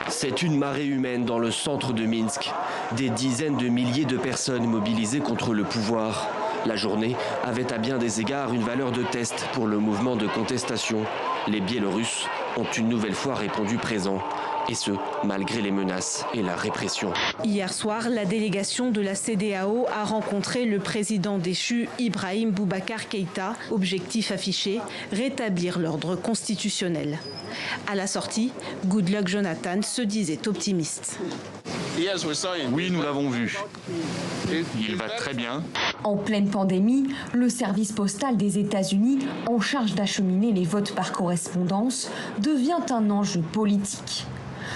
C'est une marée humaine dans le centre de Minsk. Des dizaines de milliers de personnes mobilisées contre le pouvoir. La journée avait à bien des égards une valeur de test pour le mouvement de contestation. Les Biélorusses ont une nouvelle fois répondu présent. Et ce, malgré les menaces et la répression. Hier soir, la délégation de la CEDEAO a rencontré le président déchu Ibrahim Boubacar Keïta. Objectif affiché, rétablir l'ordre constitutionnel. À la sortie, Goodluck Jonathan se disait optimiste. Oui, nous l'avons vu. Il va très bien. En pleine pandémie, le service postal des États-Unis, en charge d'acheminer les votes par correspondance, devient un enjeu politique.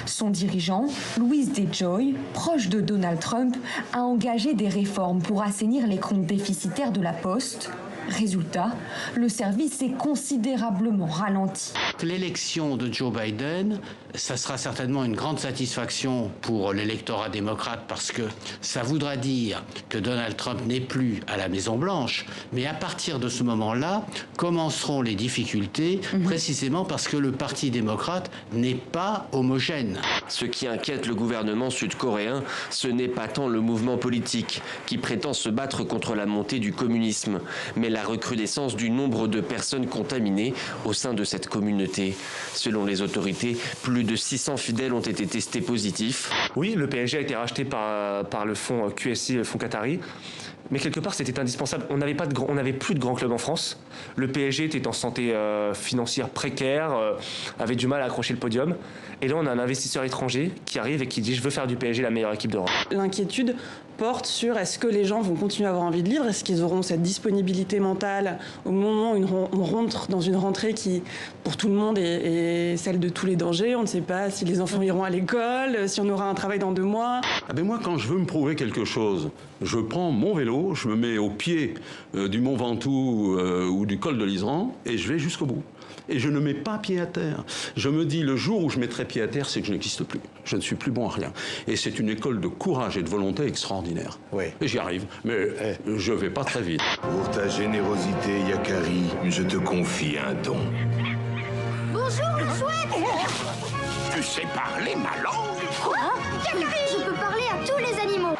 Son dirigeant, Louis DeJoy, proche de Donald Trump, a engagé des réformes pour assainir les comptes déficitaires de la Poste. Résultat, le service est considérablement ralenti. L'élection de Joe Biden, ça sera certainement une grande satisfaction pour l'électorat démocrate parce que ça voudra dire que Donald Trump n'est plus à la Maison-Blanche. Mais à partir de ce moment-là, commenceront les difficultés, précisément parce que le Parti démocrate n'est pas homogène. Ce qui inquiète le gouvernement sud-coréen, ce n'est pas tant le mouvement politique qui prétend se battre contre la montée du communisme, mais la recrudescence du nombre de personnes contaminées au sein de cette communauté. Selon les autorités, plus de 600 fidèles ont été testés positifs. Oui, le PSG a été racheté par le fonds QSI, le fonds qatari. Mais quelque part, c'était indispensable. On n'avait plus de grands clubs en France. Le PSG était en santé financière précaire, avait du mal à accrocher le podium. Et là, on a un investisseur étranger qui arrive et qui dit « Je veux faire du PSG la meilleure équipe d'Europe ». L'inquiétude porte sur est-ce que les gens vont continuer à avoir envie de vivre, est-ce qu'ils auront cette disponibilité mentale au moment où on rentre dans une rentrée qui, pour tout le monde, est celle de tous les dangers. On ne sait pas si les enfants iront à l'école, si on aura un travail dans 2 mois. Moi, quand je veux me prouver quelque chose, je prends mon vélo, je me mets au pied du Mont Ventoux ou du col de l'Iseran et je vais jusqu'au bout. Et je ne mets pas pied à terre. Je me dis, le jour où je mettrai pied à terre, c'est que je n'existe plus. Je ne suis plus bon à rien. Et c'est une école de courage et de volonté extraordinaire. Oui. Et j'y arrive, mais je vais pas très vite. Pour ta générosité, Yakari, je te confie un don. Bonjour, le chouette. Tu sais parler ma langue? Quoi? Yakari, je peux parler à tous les animaux.